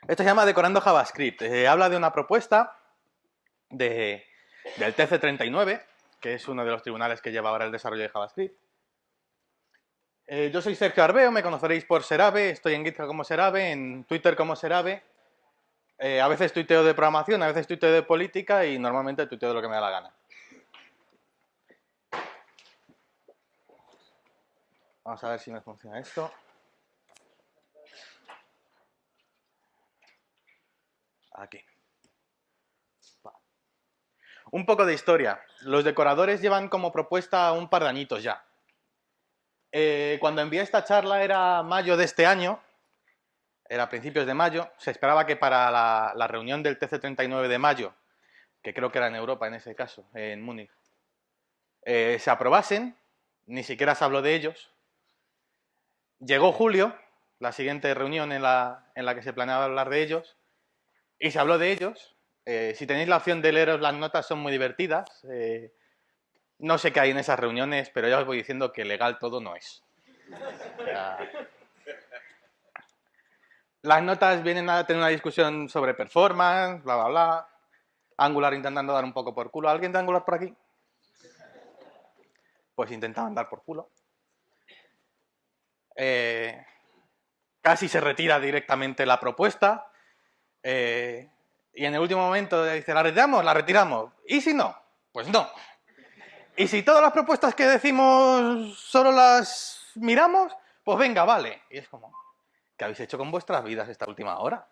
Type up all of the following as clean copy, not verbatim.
Esto se llama Decorando JavaScript. Habla de una propuesta del TC39, que es uno de los tribunales que lleva ahora el desarrollo de JavaScript. Yo soy Sergio Arbeo, me conoceréis por Serabe, estoy en GitHub como Serabe, en Twitter como Serabe. A veces tuiteo de programación, a veces tuiteo de política y normalmente tuiteo de lo que me da la gana. Vamos a ver si me funciona esto. Aquí. Un poco de historia. Los decoradores llevan como propuesta un par de añitos ya. Cuando envié esta charla era mayo de este año, era a principios de mayo. Se esperaba que para la reunión del TC39 de mayo, que creo que era en Europa en ese caso, en Múnich, se aprobasen. Ni siquiera se habló de ellos. Llegó julio, la siguiente reunión en la que se planeaba hablar de ellos, y se habló de ellos. Si tenéis la opción de leeros las notas, son muy divertidas. No sé qué hay en esas reuniones, pero ya os voy diciendo que legal todo no es. O sea, las notas vienen a tener una discusión sobre performance, bla, bla, bla. Angular intentando dar un poco por culo. ¿Alguien de Angular por aquí? Pues intentaban dar por culo. Casi se retira directamente la propuesta. Y en el último momento dice, ¿la retiramos? La retiramos. ¿Y si no? Pues no. ¿Y si todas las propuestas que decimos solo las miramos? Pues venga, vale. Y es como, ¿qué habéis hecho con vuestras vidas esta última hora?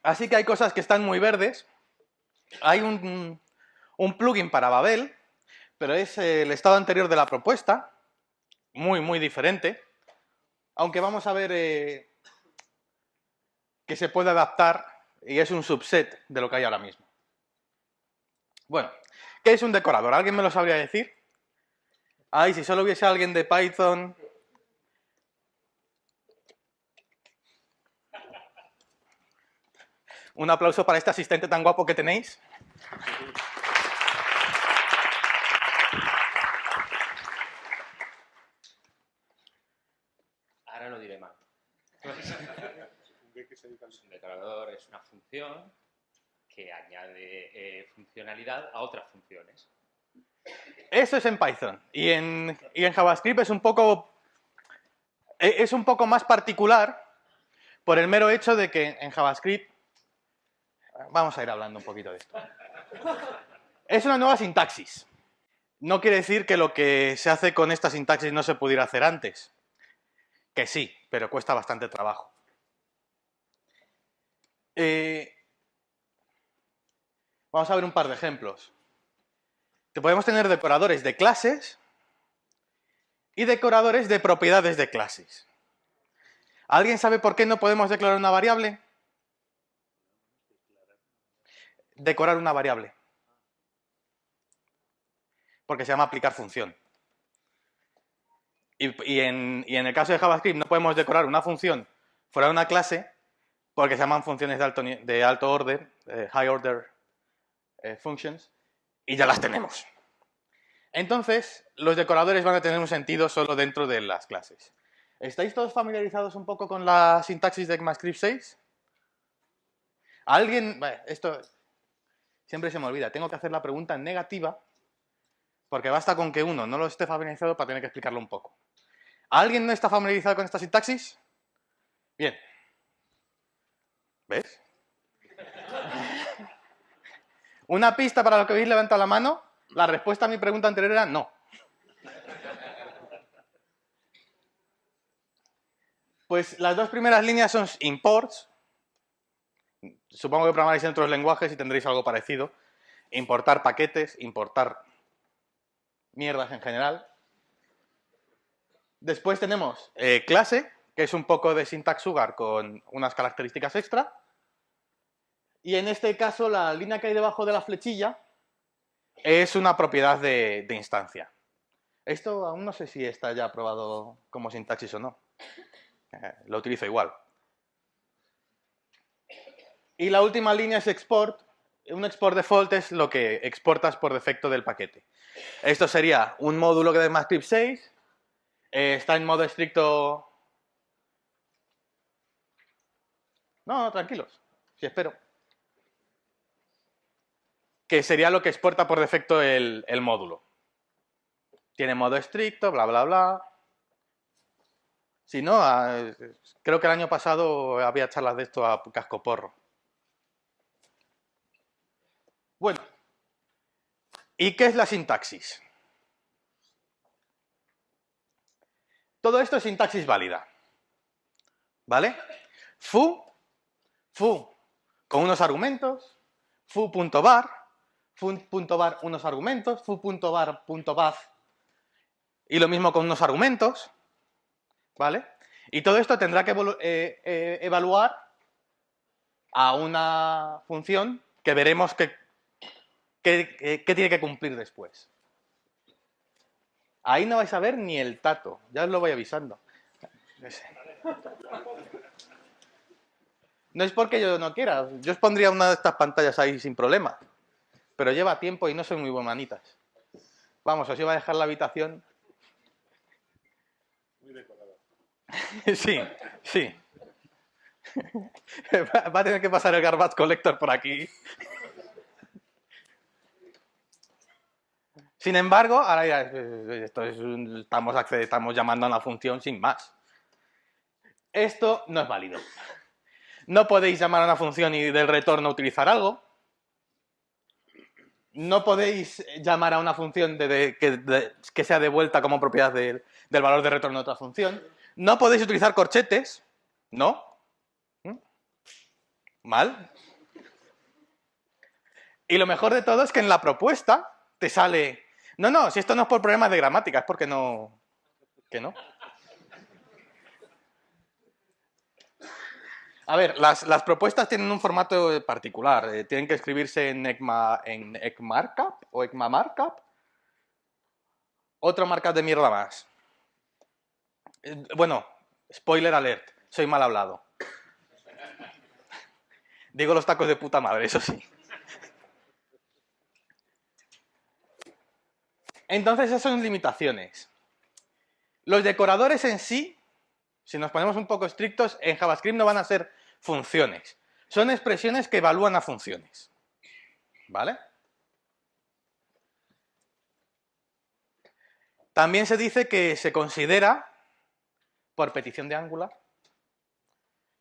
Así que hay cosas que están muy verdes. Hay un plugin para Babel, pero es el estado anterior de la propuesta, muy, muy diferente. Aunque vamos a ver que se puede adaptar y es un subset de lo que hay ahora mismo. Bueno, ¿qué es un decorador? ¿Alguien me lo sabría decir? Ay, si solo hubiese alguien de Python. Un aplauso para este asistente tan guapo que tenéis. Ahora lo diré mal. Un decorador es una función que añade funcionalidad a otras funciones. Eso es en Python. Y en JavaScript es un poco más particular por el mero hecho de que en JavaScript... Vamos a ir hablando un poquito de esto. Es una nueva sintaxis. No quiere decir que lo que se hace con esta sintaxis no se pudiera hacer antes. Que sí, pero cuesta bastante trabajo. Vamos a ver un par de ejemplos. Podemos tener decoradores de clases y decoradores de propiedades de clases. ¿Alguien sabe por qué no podemos declarar una variable? Decorar una variable. Porque se llama aplicar función. Y en el caso de JavaScript no podemos decorar una función fuera de una clase porque se llaman funciones de alto orden, high order functions, y ya las tenemos. Entonces, los decoradores van a tener un sentido solo dentro de las clases. ¿Estáis todos familiarizados un poco con la sintaxis de ECMAScript 6? ¿Alguien? Bueno, esto siempre se me olvida. Tengo que hacer la pregunta en negativa porque basta con que uno no lo esté familiarizado para tener que explicarlo un poco. ¿Alguien no está familiarizado con esta sintaxis? Bien. ¿Ves? Una pista para lo que habéis levantado la mano. La respuesta a mi pregunta anterior era no. Pues las dos primeras líneas son imports. Supongo que programaréis en otros lenguajes y tendréis algo parecido. Importar paquetes, importar mierdas en general. Después tenemos clase, que es un poco de syntax sugar con unas características extra. Y en este caso la línea que hay debajo de la flechilla es una propiedad de instancia. Esto aún no sé si está ya aprobado como sintaxis o no. Lo utilizo igual. Y la última línea es export. Un export default es lo que exportas por defecto del paquete. Esto sería un módulo de ECMAScript 6. Está en modo estricto No, tranquilos, sí espero. Que sería lo que exporta por defecto el módulo. Tiene modo estricto, bla, bla, bla. Si no, creo que el año pasado había charlas de esto a cascoporro. Bueno, ¿y qué es la sintaxis? Todo esto es sintaxis válida. ¿Vale? Foo con unos argumentos, foo.var, foo.var unos argumentos, foo.var.path y lo mismo con unos argumentos, ¿vale? Y todo esto tendrá que evaluar a una función que veremos que tiene que cumplir después. Ahí no vais a ver ni el tato, ya os lo voy avisando. No es porque yo no quiera, yo os pondría una de estas pantallas ahí sin problema, pero lleva tiempo y no soy muy manitas. Vamos, os iba a dejar la habitación. Muy decorada. Sí, sí. Va a tener que pasar el Garbage Collector por aquí. Sin embargo, ahora ya, estamos llamando a una función sin más. Esto no es válido. No podéis llamar a una función y del retorno utilizar algo. No podéis llamar a una función que sea devuelta como propiedad del valor de retorno de otra función. No podéis utilizar corchetes. ¿No? ¿Mal? Y lo mejor de todo es que en la propuesta te sale... No, si esto no es por problemas de gramática, es porque no... ¿Que no? A ver, las propuestas tienen un formato particular. Tienen que escribirse en ECMARKUP o ECMAMARKUP. Otro markup de mierda más. Bueno, spoiler alert, soy mal hablado. Digo los tacos de puta madre, eso sí. Entonces, esas son limitaciones. Los decoradores en sí, si nos ponemos un poco estrictos, en JavaScript no van a ser funciones. Son expresiones que evalúan a funciones. ¿Vale? También se dice que se considera, por petición de Angular,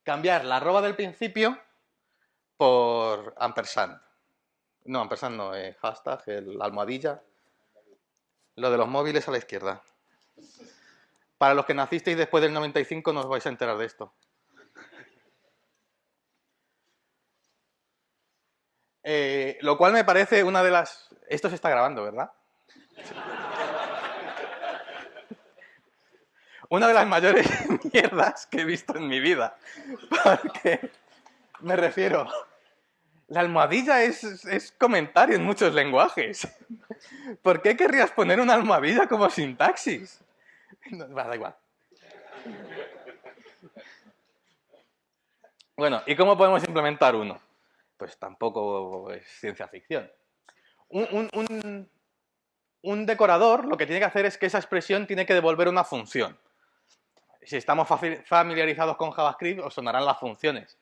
cambiar la arroba del principio por ampersand. No, ampersand no, hashtag, la almohadilla. Lo de los móviles a la izquierda. Para los que nacisteis después del 95 no os vais a enterar de esto. Lo cual me parece una de las... Esto se está grabando, ¿verdad? Una de las mayores mierdas que he visto en mi vida. Porque, me refiero, la almohadilla es comentario en muchos lenguajes. ¿Por qué querrías poner una almohadilla como sintaxis? No, da igual. Bueno, ¿y cómo podemos implementar uno? Pues tampoco es ciencia ficción. Un decorador lo que tiene que hacer es que esa expresión tiene que devolver una función. Si estamos familiarizados con JavaScript, os sonarán las funciones.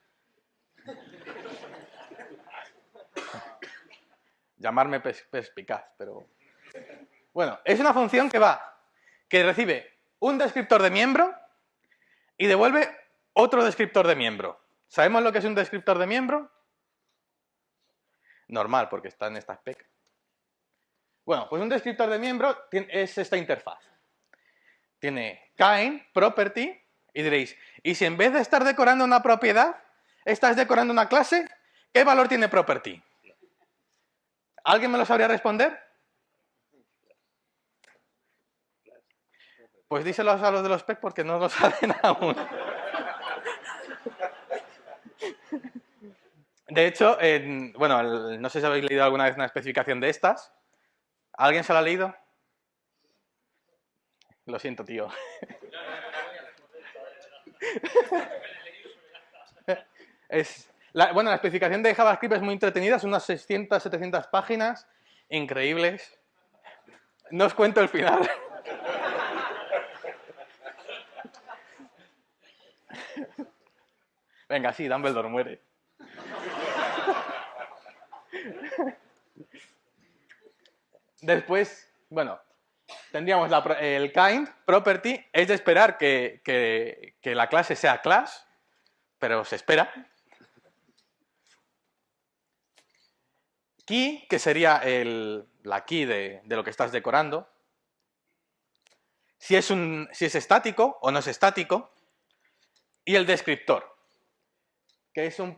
Llamarme perspicaz, pero... Bueno, es una función que recibe un descriptor de miembro y devuelve otro descriptor de miembro. ¿Sabemos lo que es un descriptor de miembro? Normal, porque está en esta spec. Bueno, pues un descriptor de miembro es esta interfaz. Tiene kind, property, y diréis, ¿y si en vez de estar decorando una propiedad, estás decorando una clase? ¿Qué valor tiene property? ¿Alguien me lo sabría responder? Pues díselos a los de los spec porque no lo saben aún. De hecho, bueno, no sé si habéis leído alguna vez una especificación de estas. ¿Alguien se la ha leído? Lo siento, tío. Bueno, la especificación de JavaScript es muy entretenida, son unas 600, 700 páginas, increíbles. No os cuento el final. Venga, sí, Dumbledore muere. Después, bueno, tendríamos el kind property, es de esperar que la clase sea class, pero se espera. Key, que sería la key de lo que estás decorando. Si es estático o no es estático. Y el descriptor, que es un...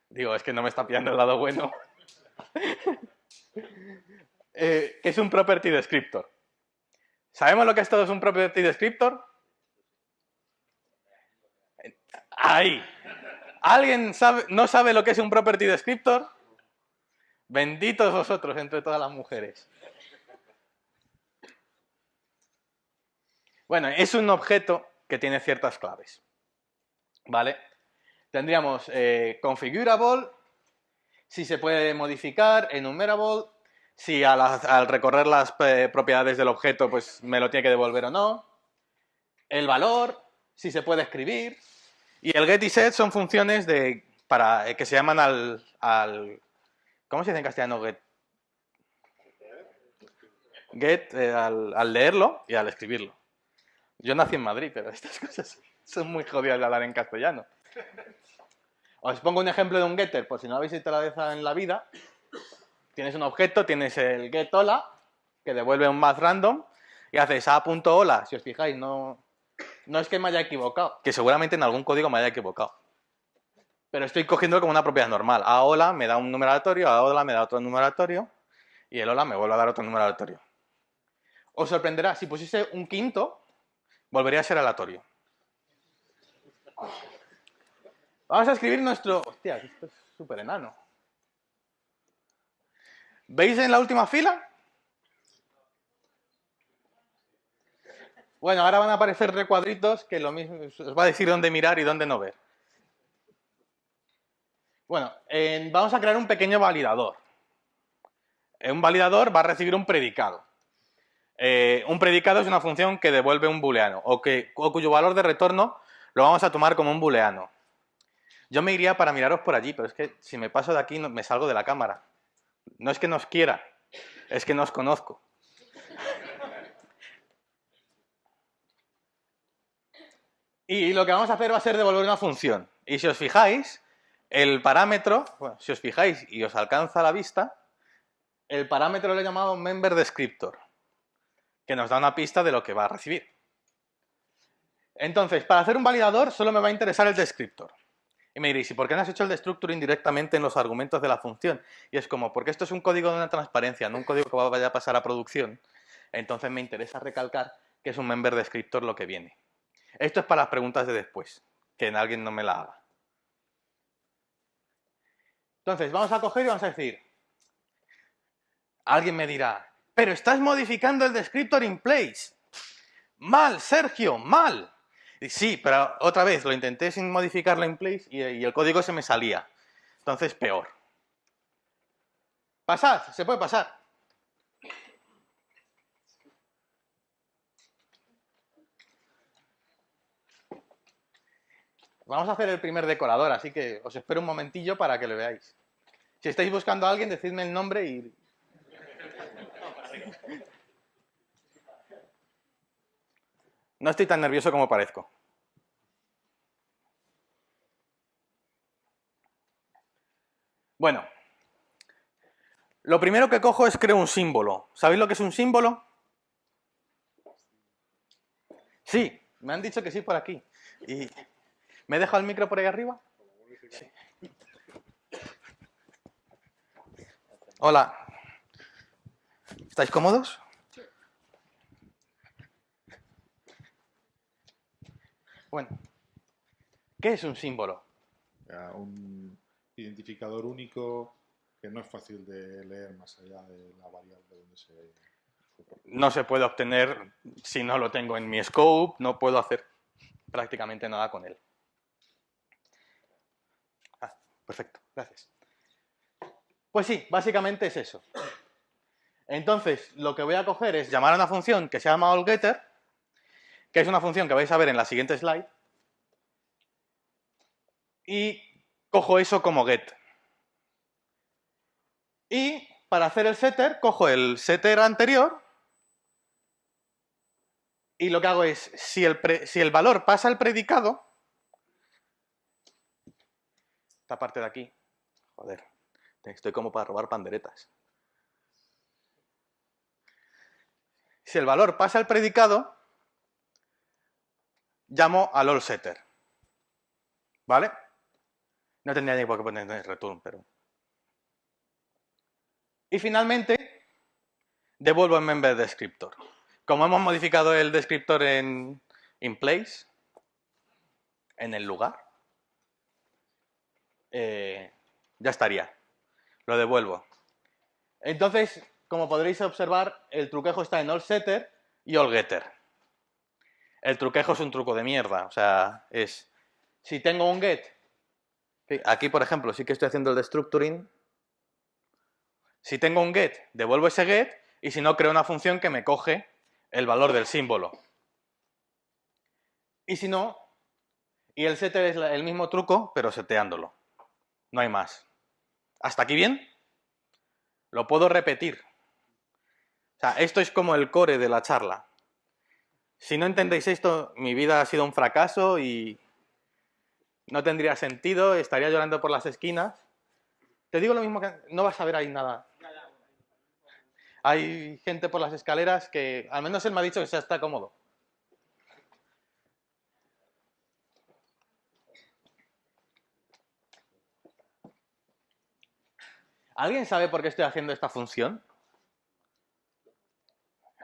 Digo, es que no me está pillando el lado bueno. Que es un property descriptor. ¿Sabemos lo que esto es un property descriptor? Ahí. ¿Alguien no sabe lo que es un property descriptor? Benditos vosotros entre todas las mujeres. Bueno, es un objeto que tiene ciertas claves. ¿Vale? Tendríamos configurable, si se puede modificar, enumerable, si al recorrer las propiedades del objeto pues me lo tiene que devolver o no, el valor, si se puede escribir, y el get y set son funciones que se llaman ¿cómo se dice en castellano get? Get al leerlo y al escribirlo. Yo nací en Madrid, pero estas cosas son muy jodidas de hablar en castellano. Os pongo un ejemplo de un getter, por si no lo habéis visto la vez en la vida. Tienes un objeto, tienes el get hola, que devuelve un math random, y haces a.hola. Si os fijáis, no es que me haya equivocado, que seguramente en algún código me haya equivocado. Pero estoy cogiendo como una propiedad normal. A hola me da un número aleatorio, a hola me da otro número aleatorio, y el hola me vuelve a dar otro número aleatorio. Os sorprenderá, si pusiese un quinto, volvería a ser aleatorio. Vamos a escribir nuestro... Hostia, esto es súper enano. ¿Veis en la última fila? Bueno, ahora van a aparecer recuadritos que lo mismo os va a decir dónde mirar y dónde no ver. Bueno, vamos a crear un pequeño validador. Un validador va a recibir un predicado. Un predicado es una función que devuelve un booleano o cuyo valor de retorno lo vamos a tomar como un booleano. Yo me iría para miraros por allí, pero es que si me paso de aquí me salgo de la cámara. No es que nos quiera, es que no os conozco. Y lo que vamos a hacer va a ser devolver una función. Y si os fijáis, el parámetro, bueno, si os fijáis y os alcanza a la vista, el parámetro lo he llamado member descriptor, que nos da una pista de lo que va a recibir. Entonces, para hacer un validador solo me va a interesar el descriptor. Y me diréis, ¿y por qué no has hecho el destructor indirectamente en los argumentos de la función? Y es como, porque esto es un código de una transparencia, no un código que vaya a pasar a producción. Entonces me interesa recalcar que es un member descriptor lo que viene. Esto es para las preguntas de después, que alguien no me la haga. Entonces, vamos a coger y vamos a decir, alguien me dirá, pero estás modificando el descriptor in place. Mal, Sergio, mal. Y sí, pero otra vez lo intenté sin modificarlo in place y el código se me salía. Entonces, peor. Pasad, se puede pasar. Vamos a hacer el primer decorador, así que os espero un momentillo para que lo veáis. Si estáis buscando a alguien, decidme el nombre y... No estoy tan nervioso como parezco. Bueno, lo primero que cojo es creo un símbolo. ¿Sabéis lo que es un símbolo? Sí, me han dicho que sí por aquí. Y... ¿Me he dejado el micro por ahí arriba? Sí. Hola. ¿Estáis cómodos? Bueno, ¿qué es un símbolo? Un identificador único que no es fácil de leer más allá de la variable donde se... No se puede obtener si no lo tengo en mi scope, no puedo hacer prácticamente nada con él. Perfecto, gracias. Pues sí, básicamente es eso. Entonces, lo que voy a coger es llamar a una función que se llama allGetter, que es una función que vais a ver en la siguiente slide, y cojo eso como get. Y para hacer el setter, cojo el setter anterior y lo que hago es, si el valor pasa al predicado, esta parte de aquí, joder, estoy como para robar panderetas. Si el valor pasa al predicado, llamo al allSetter. ¿Vale? No tendría ni por qué poner return, pero... Y finalmente, devuelvo el member descriptor. Como hemos modificado el descriptor en place, en el lugar, ya estaría. Lo devuelvo. Entonces, como podréis observar, el truquejo está en allSetter y allGetter. El truquejo es un truco de mierda. O sea, es... Si tengo un get... Aquí, por ejemplo, sí que estoy haciendo el destructuring. Si tengo un get, devuelvo ese get, y si no, creo una función que me coge el valor del símbolo. Y si no, y el setter es el mismo truco, pero seteándolo. No hay más. ¿Hasta aquí bien? Lo puedo repetir. O sea, esto es como el core de la charla. Si no entendéis esto, mi vida ha sido un fracaso y no tendría sentido, estaría llorando por las esquinas. Te digo lo mismo que... No vas a ver ahí nada. Hay gente por las escaleras que, al menos él me ha dicho que se está cómodo. ¿Alguien sabe por qué estoy haciendo esta función?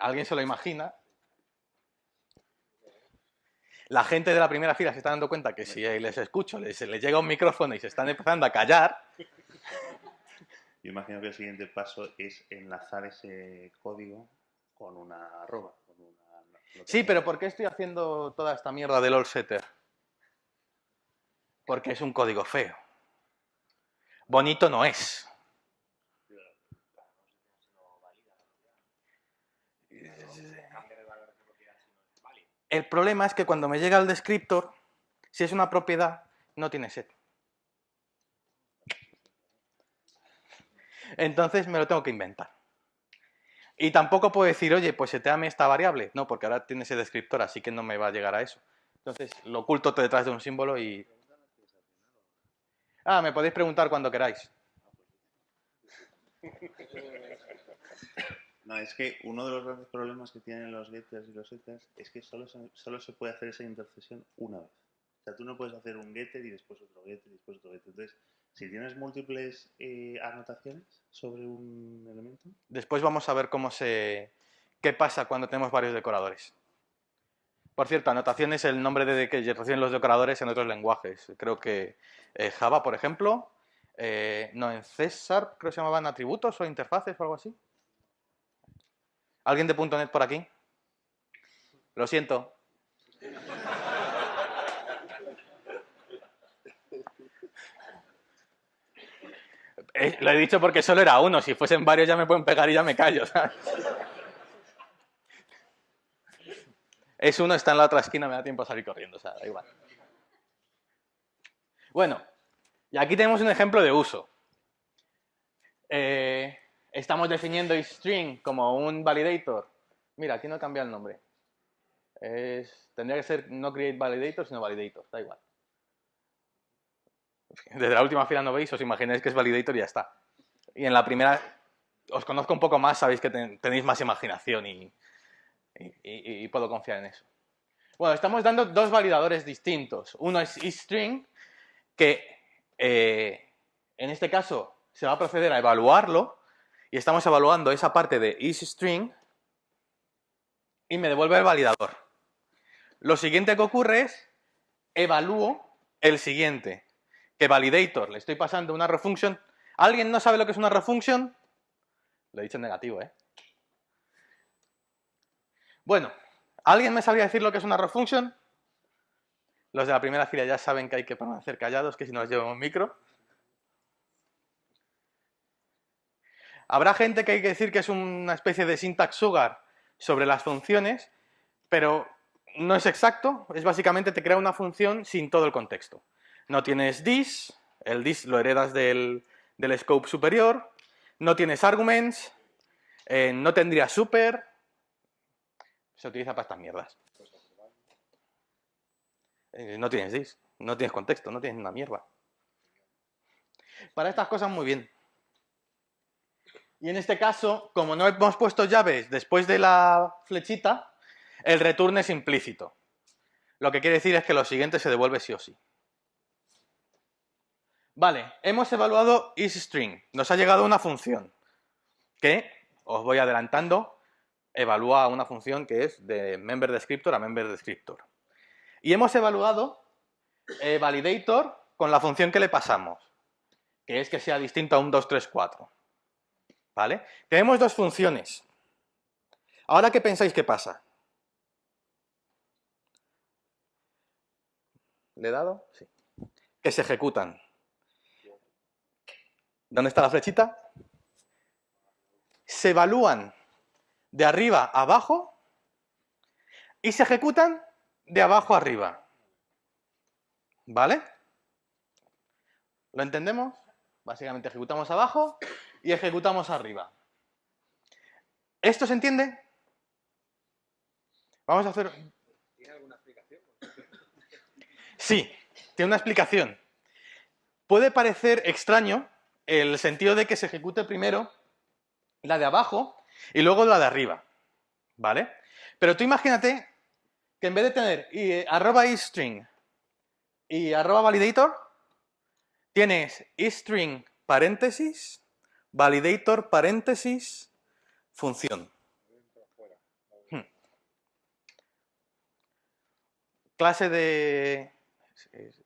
¿Alguien se lo imagina? La gente de la primera fila se está dando cuenta que si les escucho, les llega un micrófono y se están empezando a callar. Yo imagino que el siguiente paso es enlazar ese código con una arroba. Sí, pero ¿por qué estoy haciendo toda esta mierda del allSetter? Porque es un código feo. Bonito no es. El problema es que cuando me llega el descriptor, si es una propiedad, no tiene set. Entonces me lo tengo que inventar. Y tampoco puedo decir, oye, pues seteame esta variable. No, porque ahora tiene ese descriptor, así que no me va a llegar a eso. Entonces lo oculto detrás de un símbolo y... Ah, me podéis preguntar cuando queráis. No, es que uno de los grandes problemas que tienen los getters y los setters es que solo se puede hacer esa intercesión una vez. O sea, tú no puedes hacer un getter y después otro getter y después otro getter. Entonces, si tienes múltiples anotaciones sobre un elemento... Después vamos a ver qué pasa cuando tenemos varios decoradores. Por cierto, anotación es el nombre de que reciben los decoradores en otros lenguajes. Creo que Java, por ejemplo, no, en César creo que se llamaban atributos o interfaces o algo así. ¿Alguien de .NET por aquí? Lo siento. Lo he dicho porque solo era uno. Si fuesen varios ya me pueden pegar y ya me callo, ¿sabes? Es uno, está en la otra esquina, me da tiempo a salir corriendo, o sea, da igual. Bueno, y aquí tenemos un ejemplo de uso. Estamos definiendo isString como un validator. Mira, aquí no he cambiado el nombre. Tendría que ser no create validator, sino validator, da igual. Desde la última fila no veis, os imagináis que es validator y ya está. Y en la primera os conozco un poco más, sabéis que tenéis más imaginación y puedo confiar en eso. Bueno, estamos dando dos validadores distintos. Uno es isString, que en este caso se va a proceder a evaluarlo y estamos evaluando esa parte de isString y me devuelve el validador. Lo siguiente que ocurre es evalúo el siguiente, que validator, le estoy pasando una refunction. ¿Alguien no sabe lo que es una refunction? Lo he dicho en negativo, ¿eh? Bueno, ¿alguien me sabría decir lo que es una refunction? Los de la primera fila ya saben que hay que permanecer callados, que si no les llevo un micro. Habrá gente que hay que decir que es una especie de syntax sugar sobre las funciones, pero no es exacto, es básicamente te crea una función sin todo el contexto. No tienes this, el this lo heredas del scope superior, no tienes arguments, no tendría super, se utiliza para estas mierdas. No tienes this, no tienes contexto, no tienes una mierda. Para estas cosas muy bien. Y en este caso, como no hemos puesto llaves después de la flechita, el return es implícito. Lo que quiere decir es que lo siguiente se devuelve sí o sí. Vale, hemos evaluado isString. Nos ha llegado una función que, os voy adelantando, evalúa una función que es de member descriptor a member descriptor. Y hemos evaluado validator con la función que le pasamos, que es que sea distinto a un 2, 3, 4. ¿Vale? Tenemos dos funciones. Ahora, ¿qué pensáis que pasa? ¿Le he dado? Sí. Que se ejecutan. ¿Dónde está la flechita? Se evalúan de arriba a abajo y se ejecutan de abajo a arriba. ¿Vale? ¿Lo entendemos? Básicamente ejecutamos abajo y ejecutamos arriba. ¿Esto se entiende? Vamos a hacer... ¿Tiene alguna explicación? Sí, tiene una explicación. Puede parecer extraño el sentido de que se ejecute primero la de abajo y luego la de arriba, ¿vale? Pero tú imagínate que en vez de tener arroba isString y arroba validator, tienes isString paréntesis, validator paréntesis, función. Clase de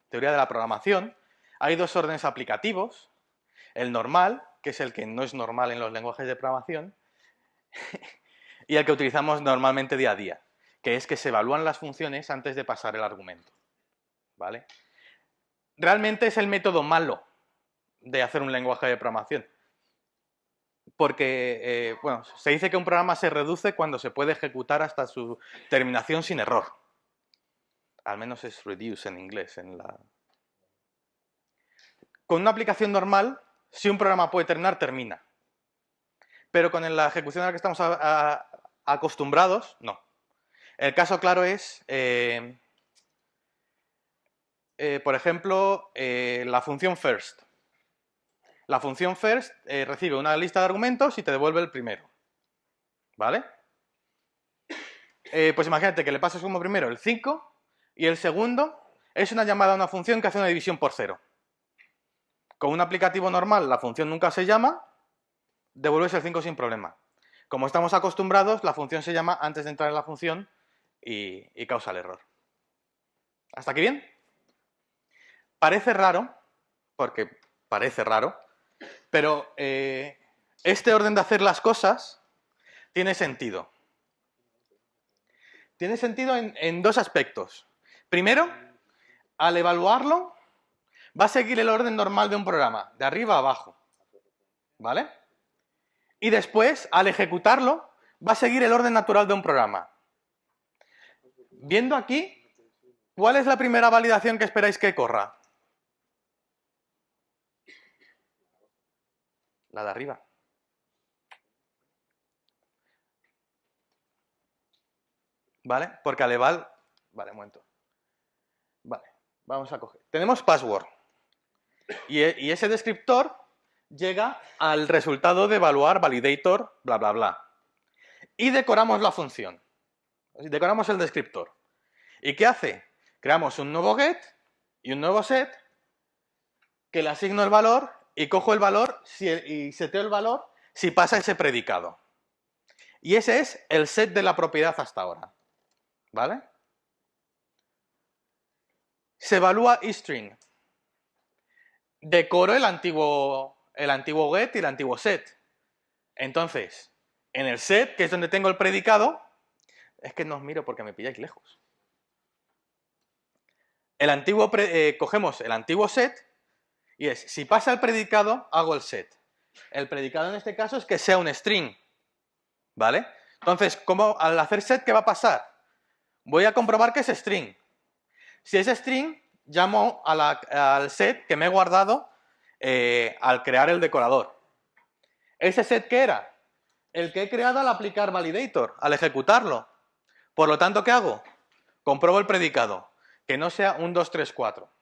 teoría de la programación. Hay dos órdenes aplicativos. El normal, que es el que no es normal en los lenguajes de programación, y el que utilizamos normalmente día a día, que es que se evalúan las funciones antes de pasar el argumento. ¿Vale? Realmente es el método malo de hacer un lenguaje de programación. Porque, bueno, se dice que un programa se reduce cuando se puede ejecutar hasta su terminación sin error. Al menos es reduce en inglés. Con una aplicación normal, si un programa puede terminar, termina. Pero con la ejecución a la que estamos acostumbrados, no. El caso claro es, por ejemplo, la función first. La función first recibe una lista de argumentos y te devuelve el primero. ¿Vale? Pues imagínate que le pasas como primero el 5 y el segundo es una llamada a una función que hace una división por 0. Con un aplicativo normal la función nunca se llama, devuelves el 5 sin problema. Como estamos acostumbrados, la función se llama antes de entrar en la función y causa el error. ¿Hasta aquí bien? Parece raro, porque parece raro, pero este orden de hacer las cosas tiene sentido. Tiene sentido en dos aspectos. Primero, al evaluarlo, va a seguir el orden normal de un programa, de arriba a abajo. ¿Vale? Y después, al ejecutarlo, va a seguir el orden natural de un programa. Viendo aquí, ¿cuál es la primera validación que esperáis que corra? La de arriba. ¿Vale? Porque al eval... Vale, un momento. Vale, vamos a coger. Tenemos password. Y ese descriptor llega al resultado de evaluar validator, bla, bla, bla. Y decoramos la función. Decoramos el descriptor. ¿Y qué hace? Creamos un nuevo get y un nuevo set que le asigno el valor y cojo el valor y seteo el valor si pasa ese predicado. Y ese es el set de la propiedad hasta ahora. ¿Vale? Se evalúa isString. Decoro el antiguo get y el antiguo set. Entonces, en el set, que es donde tengo el predicado, es que no os miro porque me pilláis lejos. Cogemos el antiguo set y es, si pasa el predicado, hago el set. El predicado en este caso es que sea un string, ¿vale? Entonces, al hacer set, ¿qué va a pasar? Voy a comprobar que es string. Si es string, llamo al set que me he guardado al crear el decorador. ¿Ese set qué era? El que he creado al aplicar validator, al ejecutarlo. Por lo tanto, ¿qué hago? Compruebo el predicado, que no sea un 2, 3, 4.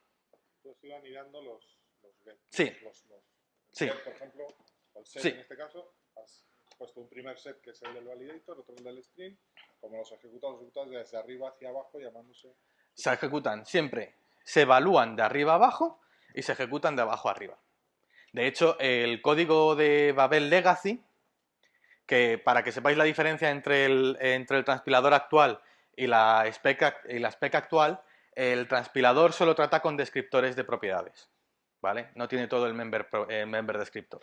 Entonces iban mirando los get. Sí. Sí. Get, por ejemplo, el set Sí. en este caso, has puesto un primer set que es el del validator, otro el del string, como los ejecutas desde arriba hacia abajo llamándose. Se ejecutan siempre, se evalúan de arriba a abajo y se ejecutan de abajo a arriba. De hecho, el código de Babel Legacy, que para que sepáis la diferencia entre el transpilador actual y la spec actual, el transpilador solo trata con descriptores de propiedades, ¿vale? No tiene todo el member descriptor.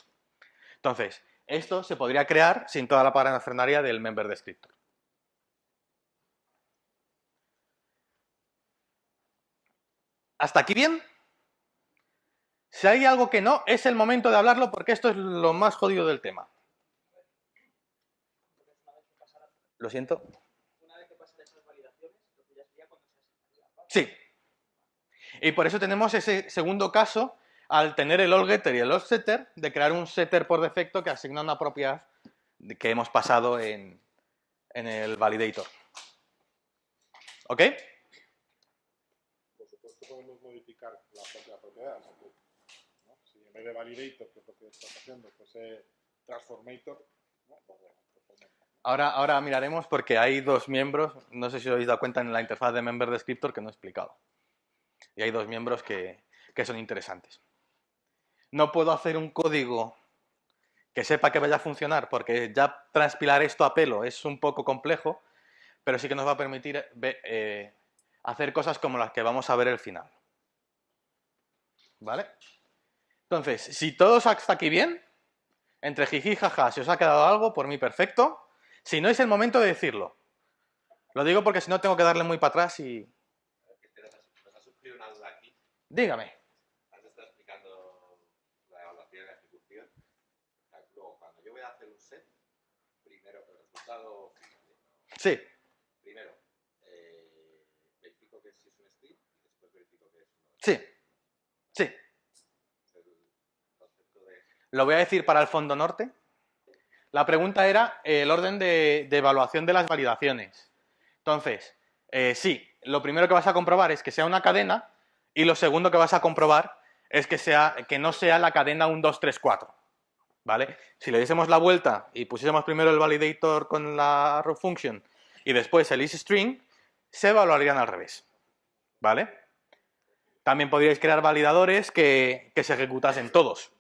Entonces, esto se podría crear sin toda la parafernalia del member descriptor. ¿Hasta aquí bien? Si hay algo que no, es el momento de hablarlo porque esto es lo más jodido del tema. Lo siento. Una vez que pasen esas validaciones, lo que ya sería cuando se hace. Sí. Y por eso tenemos ese segundo caso, al tener el allGetter y el allSetter, de crear un setter por defecto que asigna una propiedad que hemos pasado en el validator. ¿Ok? Por supuesto podemos modificar la propiedad. O sea, ¿no? Si en vez de validator, que es lo que estás haciendo, fuese transformator, ¿no? Ahora miraremos porque hay dos miembros, no sé si os habéis dado cuenta en la interfaz de member descriptor que no he explicado. Y hay dos miembros que son interesantes. No puedo hacer un código que sepa que vaya a funcionar porque ya transpilar esto a pelo es un poco complejo, pero sí que nos va a permitir hacer cosas como las que vamos a ver al final. ¿Vale? Entonces, si todos hasta aquí bien, entre jiji y jaja, si os ha quedado algo, por mí perfecto. Si no, es el momento de decirlo. Lo digo porque si no tengo que darle muy para atrás y... Nos ha surgido una duda aquí. Dígame. Antes estaba explicando la evaluación y la ejecución. O sea, luego, cuando yo voy a hacer un set, primero el resultado final. Sí. Primero, verifico que si es un string y después verifico que es un... Sí. Sí. El concepto de... Lo voy a decir para el fondo norte. La pregunta era el orden de evaluación de las validaciones. Entonces, sí, lo primero que vas a comprobar es que sea una cadena y lo segundo que vas a comprobar es que no sea la cadena 1, 2, 3, 4. ¿Vale? Si le diésemos la vuelta y pusiésemos primero el validator con la row function y después el isString, se evaluarían al revés. ¿Vale? También podríais crear validadores que se ejecutasen todos.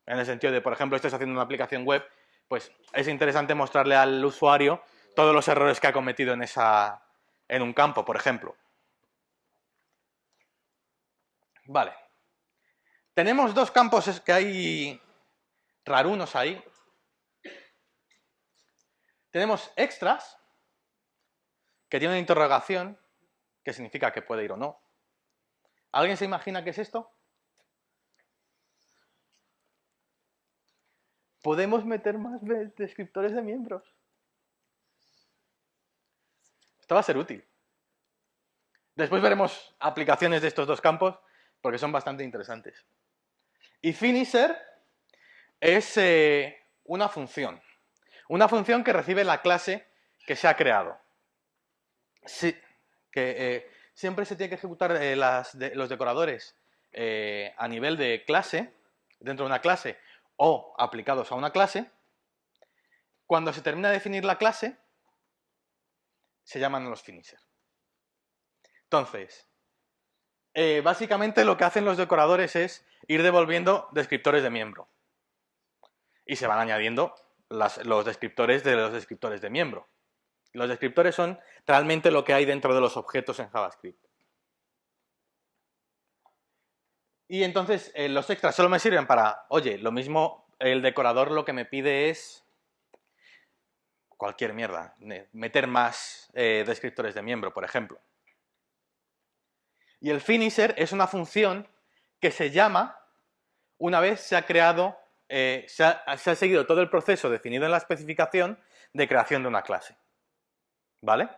En el sentido de, por ejemplo, estáis haciendo una aplicación web, pues es interesante mostrarle al usuario todos los errores que ha cometido en un campo, por ejemplo. Vale. Tenemos dos campos que hay rarunos ahí. Tenemos extras, que tiene una interrogación, que significa que puede ir o no. ¿Alguien se imagina qué es esto? ¿Podemos meter más descriptores de miembros? Esto va a ser útil. Después veremos aplicaciones de estos dos campos, porque son bastante interesantes. Y finisher es una función. Una función que recibe la clase que se ha creado. Sí, siempre se tiene que ejecutar los decoradores a nivel de clase, dentro de una clase, o aplicados a una clase. Cuando se termina de definir la clase, se llaman los finisher. Entonces, básicamente lo que hacen los decoradores es ir devolviendo descriptores de miembro. Y se van añadiendo los descriptores de los descriptores de miembro. Los descriptores son realmente lo que hay dentro de los objetos en JavaScript. Y entonces los extras solo me sirven para, oye, lo mismo, el decorador lo que me pide es cualquier mierda, meter más descriptores de miembro, por ejemplo. Y el finisher es una función que se llama una vez se ha creado se ha seguido todo el proceso definido en la especificación de creación de una clase. ¿Vale?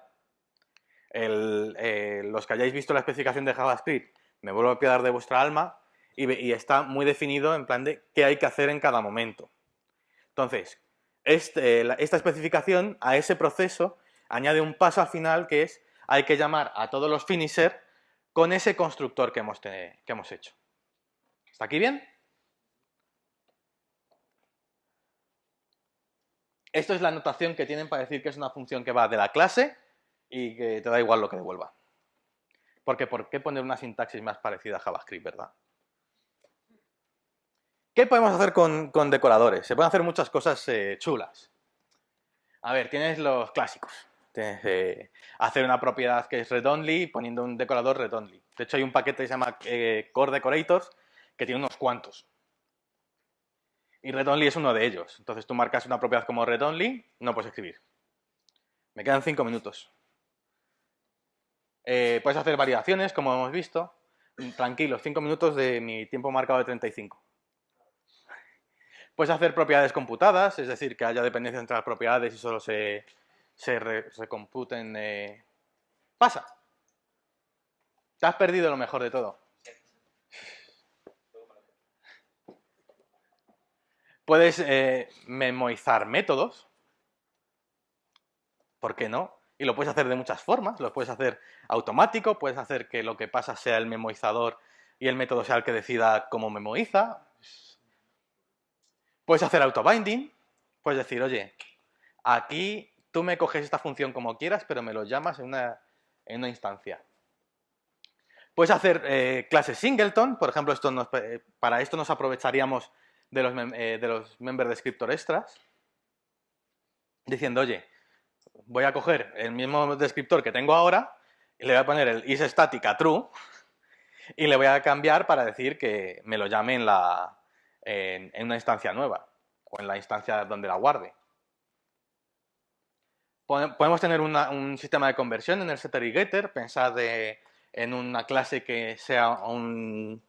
Los que hayáis visto la especificación de JavaScript, me vuelvo a piedad de vuestra alma, y está muy definido en plan de qué hay que hacer en cada momento. Entonces, esta especificación a ese proceso añade un paso al final que es, hay que llamar a todos los finisher con ese constructor que hemos hecho. ¿Está aquí bien? Esto es la notación que tienen para decir que es una función que va de la clase y que te da igual lo que devuelva. Porque ¿por qué poner una sintaxis más parecida a JavaScript, verdad? ¿Qué podemos hacer con decoradores? Se pueden hacer muchas cosas chulas. A ver, tienes los clásicos. Tienes hacer una propiedad que es read-only poniendo un decorador read-only. De hecho, hay un paquete que se llama Core Decorators que tiene unos cuantos. Y read-only es uno de ellos. Entonces tú marcas una propiedad como read-only, no puedes escribir. Me quedan 5 minutos. Puedes hacer variaciones, como hemos visto. Tranquilos, 5 minutos de mi tiempo marcado de 35. Puedes hacer propiedades computadas, es decir, que haya dependencia entre las propiedades y solo se computen. Pasa. Te has perdido lo mejor de todo. Puedes memoizar métodos. ¿Por qué no? Y lo puedes hacer de muchas formas. Lo puedes hacer automático, puedes hacer que lo que pasa sea el memoizador y el método sea el que decida cómo memoiza. Puedes hacer autobinding. Puedes decir, oye, aquí tú me coges esta función como quieras, pero me lo llamas en una instancia. Puedes hacer clases singleton. Por ejemplo, para esto nos aprovecharíamos de los member descriptor extras. Diciendo, oye, voy a coger el mismo descriptor que tengo ahora y le voy a poner el isStatic a true y le voy a cambiar para decir que me lo llame en una instancia nueva o en la instancia donde la guarde. Podemos tener un sistema de conversión en el setter y getter. Pensad en una clase que sea un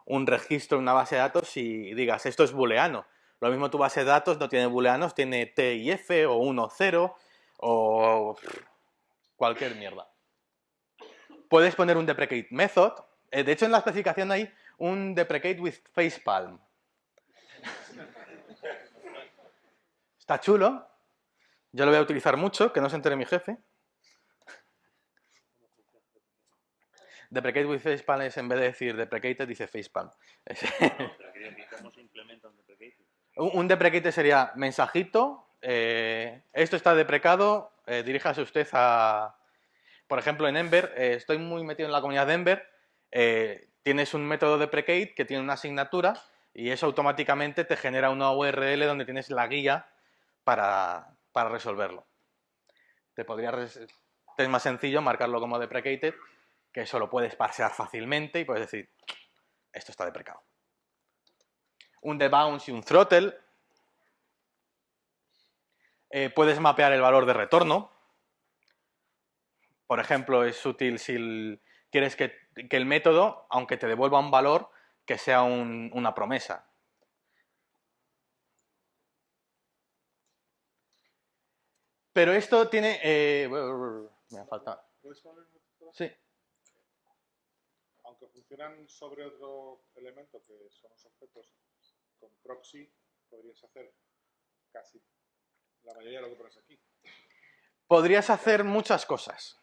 registro en una base de datos y digas, esto es booleano. Lo mismo tu base de datos no tiene booleanos, tiene T y F o 1 0 o cualquier mierda. Puedes poner un deprecate method. De hecho, en la especificación hay un deprecate with facepalm. Está chulo. Yo lo voy a utilizar mucho, que no se entere mi jefe. Deprecate with facepalm es, en vez de decir deprecated, dice facepalm. ¿Cómo se implementa un deprecate? Un deprecate sería mensajito, esto está deprecado, diríjase usted a... Por ejemplo, en Ember, estoy muy metido en la comunidad de Ember, tienes un método deprecate que tiene una asignatura y eso automáticamente te genera una URL donde tienes la guía para resolverlo. Es más sencillo marcarlo como deprecated, que eso lo puedes parsear fácilmente y puedes decir, esto está deprecado. Un debounce y un throttle. Puedes mapear el valor de retorno. Por ejemplo, es útil si quieres que el método, aunque te devuelva un valor, que sea una promesa. Pero esto tiene... me falta... ¿Puedes poner una cosa? Sí. Aunque funcionan sobre otro elemento que son los objetos, con proxy podrías hacer casi la mayoría de lo que pones aquí. Podrías hacer muchas cosas.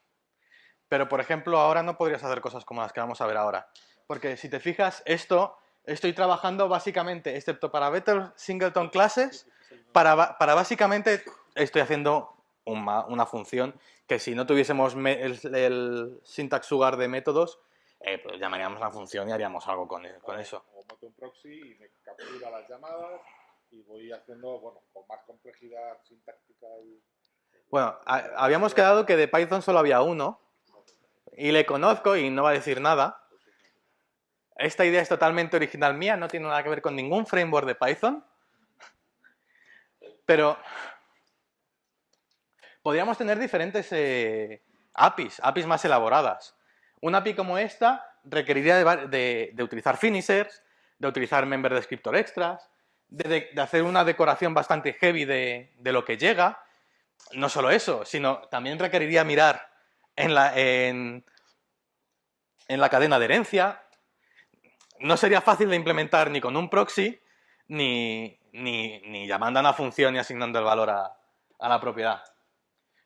Pero, por ejemplo, ahora no podrías hacer cosas como las que vamos a ver ahora. Porque si te fijas, estoy trabajando básicamente, excepto para Better Singleton Classes, para básicamente estoy haciendo una función que si no tuviésemos el syntax sugar de métodos, pues llamaríamos la función y haríamos algo con eso. O meto un proxy y me captura las llamadas y voy haciendo, bueno, con más complejidad sintáctica. Bueno, habíamos quedado que de Python solo había uno y le conozco y no va a decir nada. Esta idea es totalmente original mía, no tiene nada que ver con ningún framework de Python. Pero podríamos tener diferentes APIs más elaboradas. Una API como esta requeriría de utilizar finishers, de utilizar member descriptor extras, de hacer una decoración bastante heavy de lo que llega. No solo eso, sino también requeriría mirar en la cadena de herencia. No sería fácil de implementar ni con un proxy, ni llamando a una función y asignando el valor a la propiedad.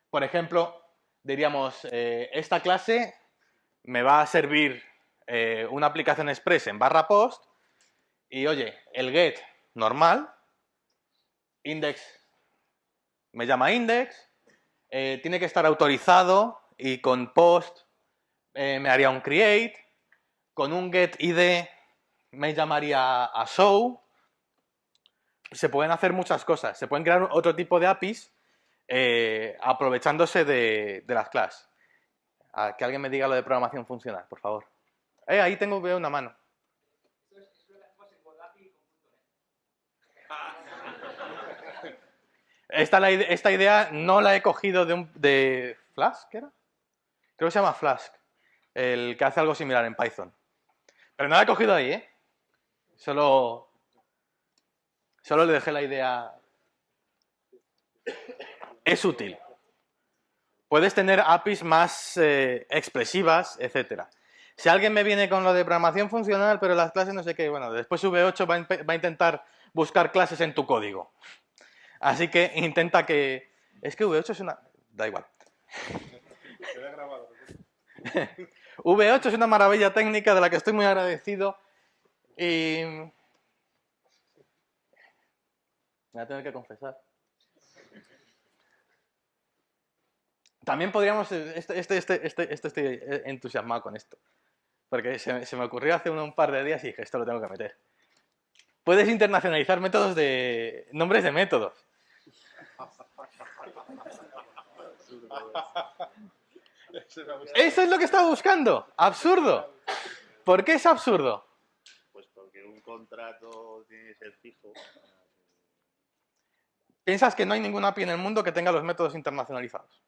Por ejemplo, diríamos, esta clase me va a servir una aplicación express en /post y, oye, el get normal, index me llama index, tiene que estar autorizado y con post me haría un create, con un get id me llamaría a show. Se pueden hacer muchas cosas, se pueden crear otro tipo de APIs aprovechándose de las clases. Que alguien me diga lo de programación funcional, por favor. Ahí veo una mano. Eso es lo que hacemos en WebAPI y con .NET. Esta idea no la he cogido de Flask, ¿qué era? Creo que se llama Flask, el que hace algo similar en Python. Pero no la he cogido ahí, ¿eh? Solo le dejé la idea. Es útil. Puedes tener APIs más expresivas, etcétera. Si alguien me viene con lo de programación funcional, pero las clases no sé qué, bueno, después V8 va a intentar buscar clases en tu código. Así que intenta que... Es que V8 es una... Da igual. Queda grabado. V8 es una maravilla técnica de la que estoy muy agradecido y... Me voy a tener que confesar. También podríamos... Estoy entusiasmado con esto. Porque se me ocurrió hace un par de días y dije, esto lo tengo que meter. Puedes internacionalizar métodos de... nombres de métodos. Eso es lo que estaba buscando. Absurdo. ¿Por qué es absurdo? Pues porque un contrato tiene que ser fijo. ¿Piensas que no hay ninguna API en el mundo que tenga los métodos internacionalizados?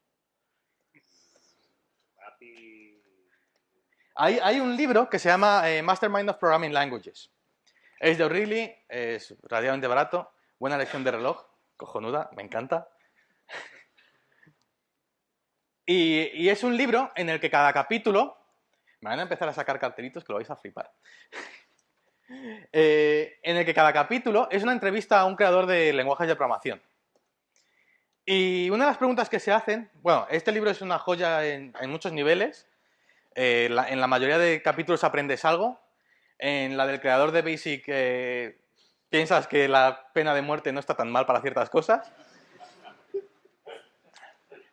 API... Hay un libro que se llama Mastermind of Programming Languages. Es de O'Reilly, es relativamente barato, buena lección de reloj, cojonuda, me encanta. Y es un libro en el que cada capítulo... Me van a empezar a sacar cartelitos que lo vais a flipar. En el que cada capítulo es una entrevista a un creador de lenguajes de programación. Y una de las preguntas que se hacen... Bueno, este libro es una joya en muchos niveles. En la mayoría de capítulos aprendes algo. En la del creador de Basic piensas que la pena de muerte no está tan mal para ciertas cosas.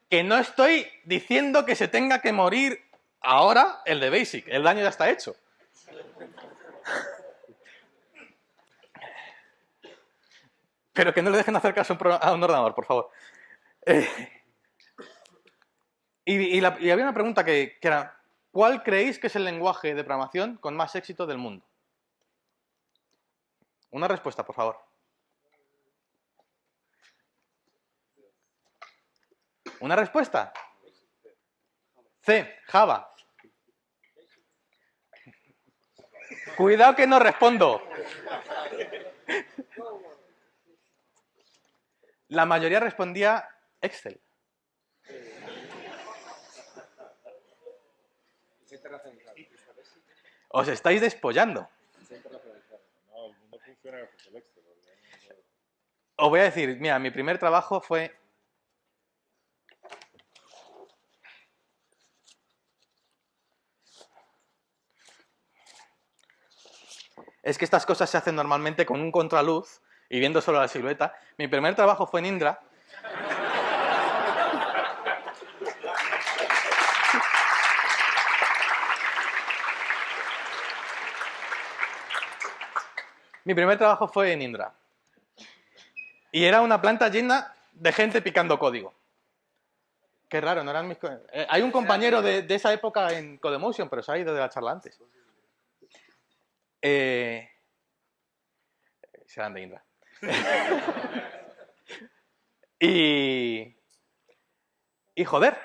Que no estoy diciendo que se tenga que morir ahora el de Basic. El daño ya está hecho. Pero que no le dejen hacer caso a un ordenador, por favor. Y había una pregunta que era... ¿Cuál creéis que es el lenguaje de programación con más éxito del mundo? Una respuesta, por favor. ¿Una respuesta? C, Java. Cuidado que no respondo. La mayoría respondía Excel. Os estáis despollando. No, el mundo funciona con el Excel. Os voy a decir, mira, mi primer trabajo fue... Es que estas cosas se hacen normalmente con un contraluz y viendo solo la silueta. Mi primer trabajo fue en Indra. Mi primer trabajo fue en Indra. Y era una planta llena de gente picando código. Qué raro, no eran mis... hay un compañero de esa época en Codemotion, pero se ha ido de la charla antes. Serán de Indra. y joder,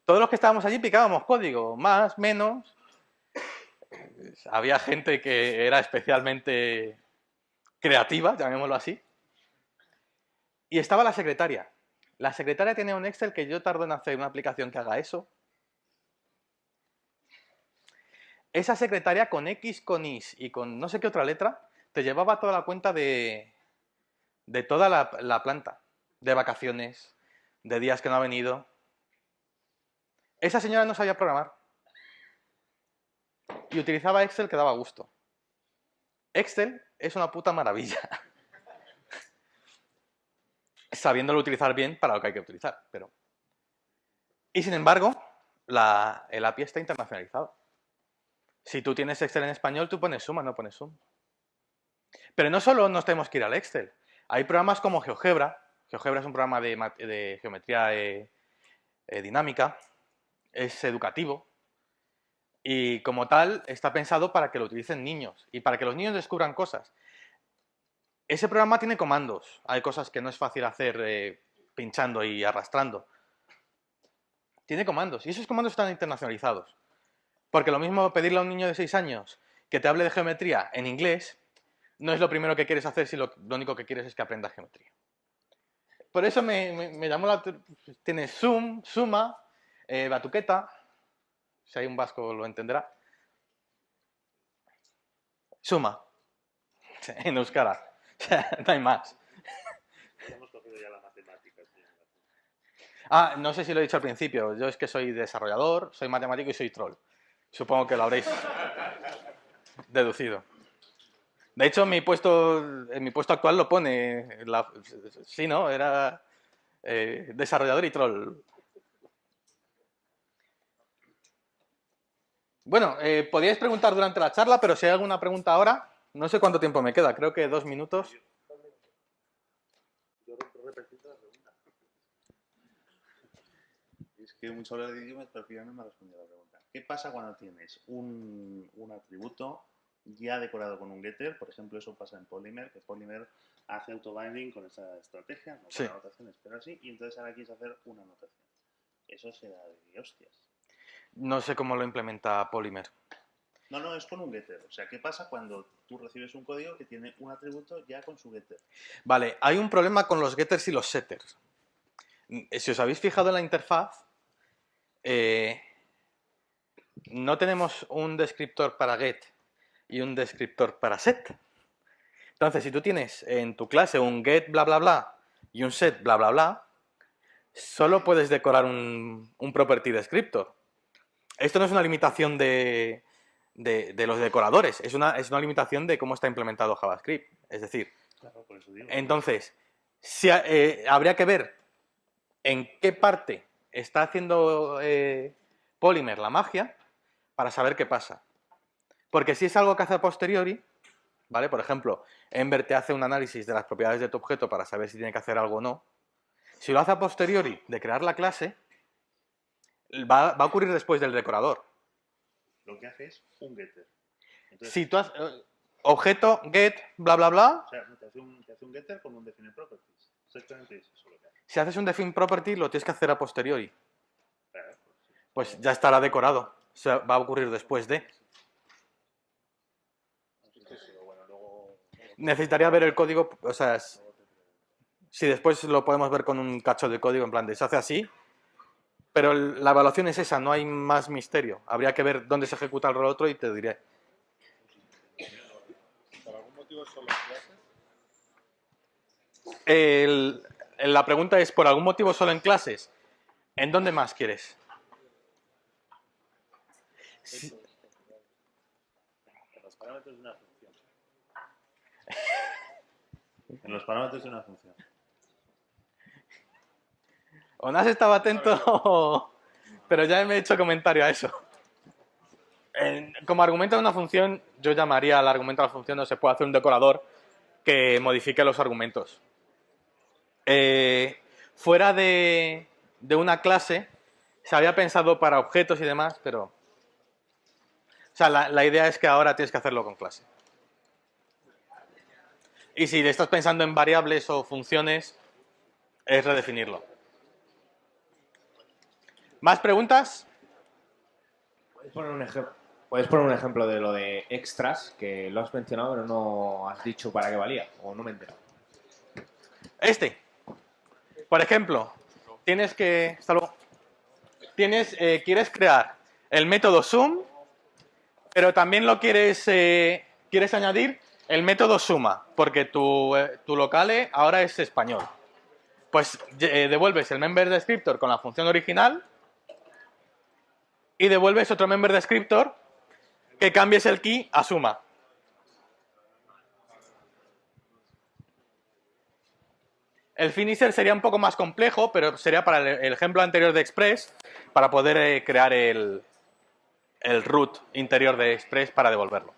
todos los que estábamos allí picábamos código, más, menos. Había gente que era especialmente creativa, llamémoslo así. Y estaba la secretaria. La secretaria tenía un Excel que yo tardo en hacer una aplicación que haga eso. Esa secretaria con X, con Y y con no sé qué otra letra, te llevaba toda la cuenta de toda la planta. De vacaciones, de días que no ha venido. Esa señora no sabía programar. Y utilizaba Excel que daba gusto. Excel es una puta maravilla. Sabiéndolo utilizar bien para lo que hay que utilizar. Pero... Y sin embargo, el API está internacionalizado. Si tú tienes Excel en español, tú pones suma, no pones sum. Pero no solo nos tenemos que ir al Excel. Hay programas como GeoGebra. GeoGebra es un programa de geometría dinámica. Es educativo. Y como tal, está pensado para que lo utilicen niños. Y para que los niños descubran cosas. Ese programa tiene comandos. Hay cosas que no es fácil hacer pinchando y arrastrando. Tiene comandos. Y esos comandos están internacionalizados. Porque lo mismo pedirle a un niño de 6 años que te hable de geometría en inglés, no es lo primero que quieres hacer si lo único que quieres es que aprenda geometría. Por eso me llamó la... Tienes sum, suma, batuqueta, si hay un vasco lo entenderá. Suma, en euskara. No hay más. Hemos cogido ya la matemática. Sí. Ah, no sé si lo he dicho al principio. Yo es que soy desarrollador, soy matemático y soy troll. Supongo que lo habréis deducido. De hecho, en mi puesto actual lo pone. Sí, ¿no? Era desarrollador y troll. Bueno, podíais preguntar durante la charla, pero si hay alguna pregunta ahora, no sé cuánto tiempo me queda, creo que 2 minutos. Yo repetí la pregunta. Es que mucho hablar de idiomas, pero al final no me ha respondido la pregunta. ¿Qué pasa cuando tienes un atributo ya decorado con un getter? Por ejemplo, eso pasa en Polymer, que Polymer hace autobinding con esa estrategia, no con Sí. anotaciones, pero así, y entonces ahora quieres hacer una anotación. Eso se da de hostias. No sé cómo lo implementa Polymer. No, es con un getter. O sea, ¿qué pasa cuando tú recibes un código que tiene un atributo ya con su getter? Vale, hay un problema con los getters y los setters. Si os habéis fijado en la interfaz, no tenemos un descriptor para get y un descriptor para set. Entonces, si tú tienes en tu clase un get bla bla bla y un set bla bla bla, solo puedes decorar un property descriptor. Esto no es una limitación de los decoradores, es una limitación de cómo está implementado JavaScript. Es decir, Claro, por eso digo. entonces, habría que ver en qué parte está haciendo Polymer la magia para saber qué pasa. Porque si es algo que hace a posteriori, ¿vale? Por ejemplo, Ember te hace un análisis de las propiedades de tu objeto para saber si tiene que hacer algo o no. Si lo hace a posteriori de crear la clase, va a ocurrir después del decorador. Lo que hace es un getter. Entonces, Si tú has, objeto, get, bla, bla, bla, o sea, te hace un getter con un define properties. Exactamente eso es lo que hace. si haces un define property, lo tienes que hacer a posteriori. Claro, sí. Pues ya estará decorado. O sea, va a ocurrir después de. Sí, pero bueno, luego Necesitaría ver el código, o sea, si después lo podemos ver con un cacho de código, en plan de se hace así, pero la evaluación es esa, no hay más misterio. Habría que ver dónde se ejecuta el rol otro y te diré. por algún motivo solo en clases. La pregunta es, ¿por algún motivo solo en clases? ¿En dónde más quieres? Sí. En los parámetros de una función. En los parámetros de una función. O no has estado atento, pero ya me he hecho comentario a eso. Como argumento de una función, yo llamaría al argumento de la función, no se puede hacer un decorador que modifique los argumentos. Fuera de una clase, se había pensado para objetos y demás, pero... O sea, la idea es que ahora tienes que hacerlo con clase. Y si le estás pensando en variables o funciones, es redefinirlo. ¿Más preguntas? ¿Puedes poner un ejemplo? ¿Puedes poner un ejemplo de lo de extras, que lo has mencionado pero no has dicho para qué valía? O no me he enterado. Por ejemplo, quieres crear el método sum, pero también quieres añadir el método suma, porque tu locale ahora es español. Pues devuelves el member descriptor con la función original y devuelves otro member descriptor que cambies el key a suma. El finisher sería un poco más complejo, pero sería para el ejemplo anterior de Express, para poder crear el root interior de Express para devolverlo.